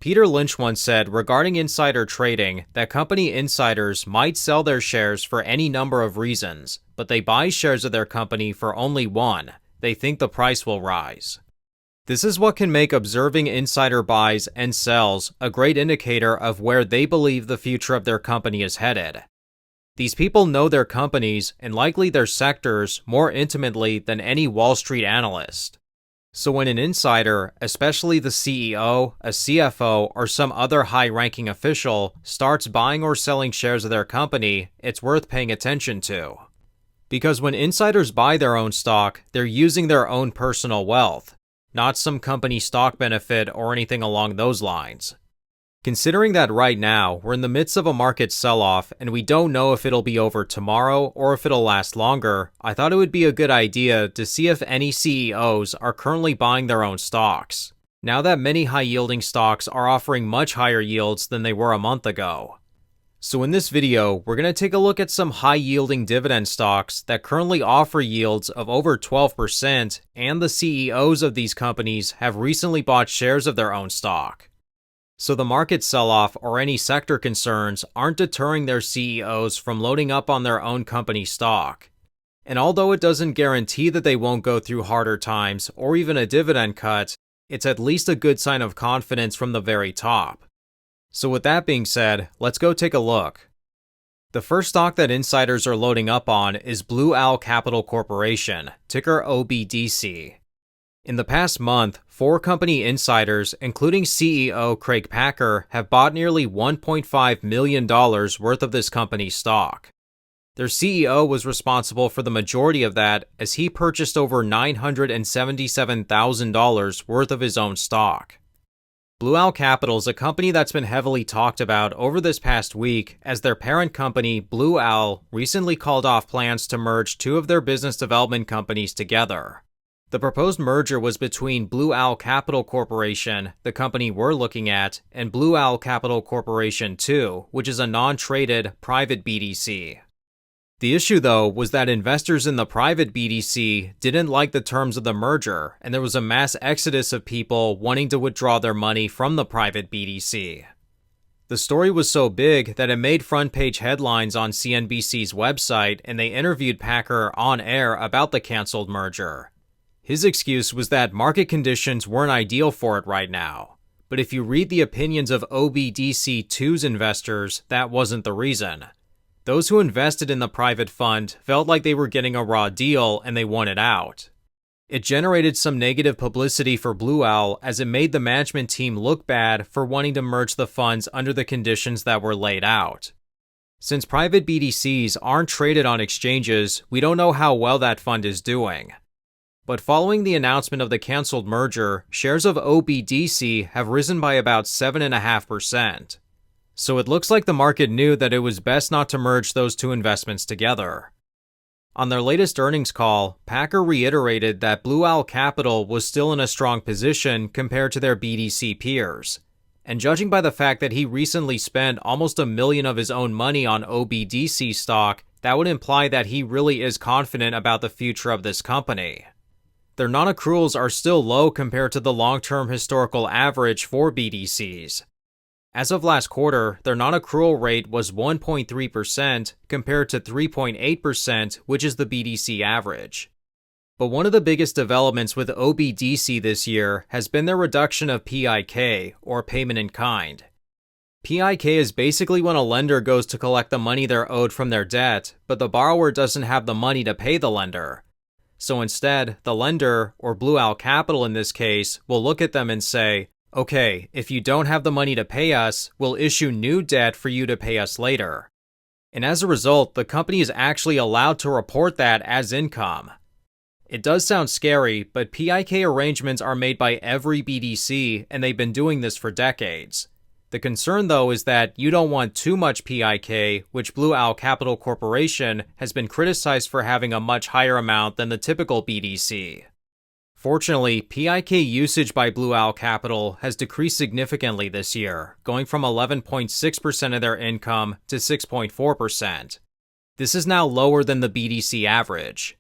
Peter Lynch once said regarding insider trading that company insiders might sell their shares for any number of reasons, but they buy shares of their company for only one: they think the price will rise. This is what can make observing insider buys and sells a great indicator of where they believe the future of their company is headed. These people know their companies and likely their sectors more intimately than any Wall Street analyst. So when an insider, especially the CEO, a CFO, or some other high-ranking official, starts buying or selling shares of their company, it's worth paying attention to. Because when insiders buy their own stock, they're using their own personal wealth, not some company stock benefit or anything along those lines. Considering that right now, we're in the midst of a market sell-off and we don't know if it'll be over tomorrow or if it'll last longer, I thought it would be a good idea to see if any CEOs are currently buying their own stocks, now that many high-yielding stocks are offering much higher yields than they were a month ago. So in this video, we're going to take a look at some high-yielding dividend stocks that currently offer yields of over 12%, and the CEOs of these companies have recently bought shares of their own stock. So the market sell-off or any sector concerns aren't deterring their CEOs from loading up on their own company stock. And although it doesn't guarantee that they won't go through harder times or even a dividend cut, it's at least a good sign of confidence from the very top. So with that being said, let's go take a look. The first stock that insiders are loading up on is Blue Owl Capital Corporation, ticker OBDC. In the past month, 4 company insiders, including CEO Craig Packer, have bought nearly $1.5 million worth of this company's stock. Their CEO was responsible for the majority of that, as he purchased over $977,000 worth of his own stock. Blue Owl Capital is a company that's been heavily talked about over this past week, as their parent company, Blue Owl, recently called off plans to merge 2 of their business development companies together. The proposed merger was between Blue Owl Capital Corporation, the company we're looking at, and Blue Owl Capital Corporation 2, which is a non-traded private BDC. The issue, though, was that investors in the private BDC didn't like the terms of the merger, and there was a mass exodus of people wanting to withdraw their money from the private BDC. The story was so big that it made front-page headlines on CNBC's website, and they interviewed Packer on air about the canceled merger. His excuse was that market conditions weren't ideal for it right now. But if you read the opinions of OBDC2's investors, that wasn't the reason. Those who invested in the private fund felt like they were getting a raw deal and they wanted out. It generated some negative publicity for Blue Owl, as it made the management team look bad for wanting to merge the funds under the conditions that were laid out. Since private BDCs aren't traded on exchanges, we don't know how well that fund is doing. But following the announcement of the canceled merger, shares of OBDC have risen by about 7.5%. So it looks like the market knew that it was best not to merge those 2 investments together. On their latest earnings call, Packer reiterated that Blue Owl Capital was still in a strong position compared to their BDC peers. And judging by the fact that he recently spent almost $1 million of his own money on OBDC stock, that would imply that he really is confident about the future of this company. Their non-accruals are still low compared to the long-term historical average for BDCs. As of last quarter, their non-accrual rate was 1.3% compared to 3.8%, which is the BDC average. But one of the biggest developments with OBDC this year has been their reduction of PIK, or payment in kind. PIK is basically when a lender goes to collect the money they're owed from their debt, but the borrower doesn't have the money to pay the lender. So instead, the lender, or Blue Owl Capital in this case, will look at them and say, okay, if you don't have the money to pay us, we'll issue new debt for you to pay us later. And as a result, the company is actually allowed to report that as income. It does sound scary, but PIK arrangements are made by every BDC, and they've been doing this for decades. The concern, though, is that you don't want too much PIK, which Blue Owl Capital Corporation has been criticized for having a much higher amount than the typical BDC. Fortunately, PIK usage by Blue Owl Capital has decreased significantly this year, going from 11.6% of their income to 6.4%. This is now lower than the BDC average.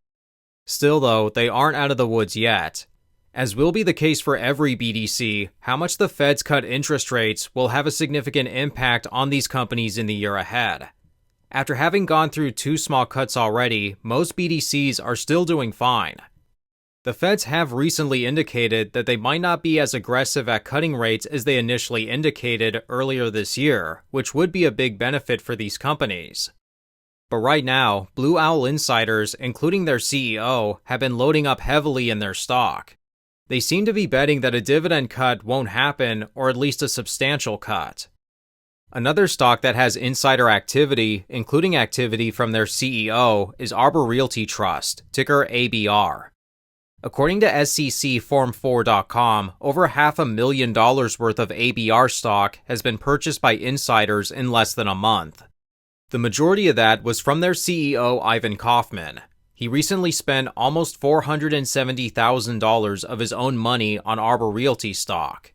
Still, though, they aren't out of the woods yet. As will be the case for every BDC, how much the Feds cut interest rates will have a significant impact on these companies in the year ahead. After having gone through 2 small cuts already, most BDCs are still doing fine. The Feds have recently indicated that they might not be as aggressive at cutting rates as they initially indicated earlier this year, which would be a big benefit for these companies. But right now, Blue Owl insiders, including their CEO, have been loading up heavily in their stock. They seem to be betting that a dividend cut won't happen, or at least a substantial cut. Another stock that has insider activity, including activity from their CEO, is Arbor Realty Trust, ticker ABR. According to SECform4.com, over $500,000 worth of ABR stock has been purchased by insiders in less than a month. The majority of that was from their CEO, Ivan Kaufman. He recently spent almost $470,000 of his own money on Arbor Realty stock.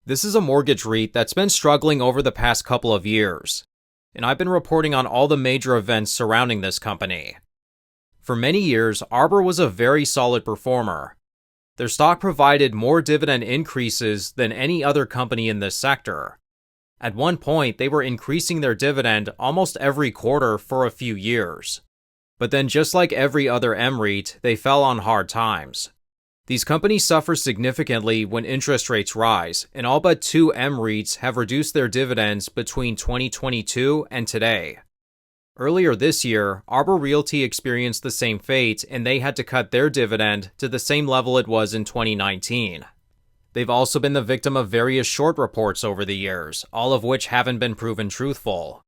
This is a mortgage REIT that's been struggling over the past couple of years, and I've been reporting on all the major events surrounding this company. For many years, Arbor was a very solid performer. Their stock provided more dividend increases than any other company in this sector. At one point, they were increasing their dividend almost every quarter for a few years. But then, just like every other mREIT, they fell on hard times. These companies suffer significantly when interest rates rise, and all but 2 mREITs have reduced their dividends between 2022 and today. Earlier this year, Arbor Realty experienced the same fate, and they had to cut their dividend to the same level it was in 2019. They've also been the victim of various short reports over the years, all of which haven't been proven truthful.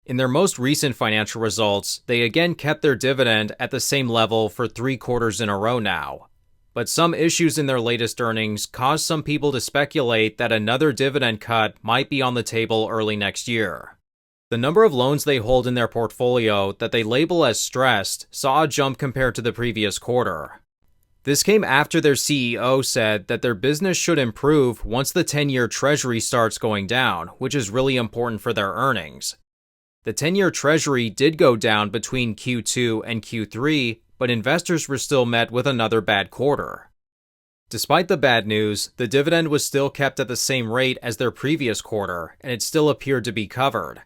In their most recent financial results, they again kept their dividend at the same level for 3 quarters in a row now. But some issues in their latest earnings caused some people to speculate that another dividend cut might be on the table early next year. The number of loans they hold in their portfolio that they label as stressed saw a jump compared to the previous quarter. This came after their CEO said that their business should improve once the 10-year Treasury starts going down, which is really important for their earnings. The 10-year Treasury did go down between Q2 and Q3, but investors were still met with another bad quarter. Despite the bad news, the dividend was still kept at the same rate as their previous quarter, and it still appeared to be covered.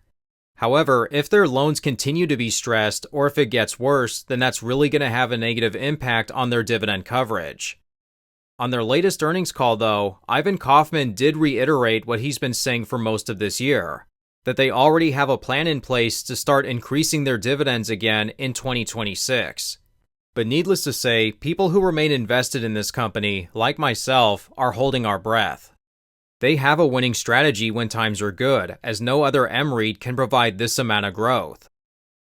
However, if their loans continue to be stressed, or if it gets worse, then that's really going to have a negative impact on their dividend coverage. On their latest earnings call, though, Ivan Kaufman did reiterate what he's been saying for most of this year, that they already have a plan in place to start increasing their dividends again in 2026. But needless to say, people who remain invested in this company, like myself, are holding our breath. They have a winning strategy when times are good, as no other mREIT can provide this amount of growth.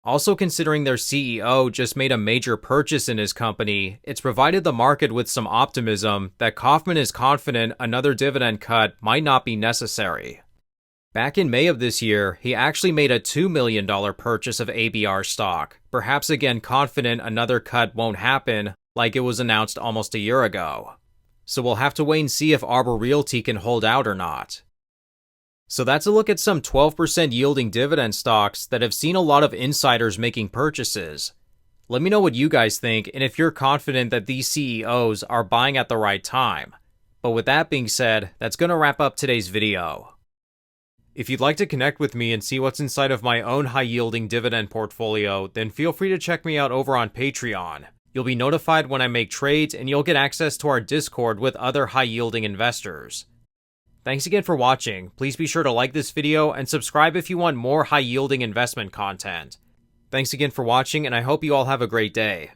Also, considering their CEO just made a major purchase in his company, it's provided the market with some optimism that Kaufman is confident another dividend cut might not be necessary. Back in May of this year, he actually made a $2 million purchase of ABR stock, perhaps again confident another cut won't happen, like it was announced almost a year ago. So we'll have to wait and see if Arbor Realty can hold out or not. So that's a look at some 12% yielding dividend stocks that have seen a lot of insiders making purchases. Let me know what you guys think and if you're confident that these CEOs are buying at the right time. But with that being said, that's going to wrap up today's video. If you'd like to connect with me and see what's inside of my own high-yielding dividend portfolio, then feel free to check me out over on Patreon. You'll be notified when I make trades, and you'll get access to our Discord with other high-yielding investors. Thanks again for watching. Please be sure to like this video and subscribe if you want more high-yielding investment content. Thanks again for watching, and I hope you all have a great day.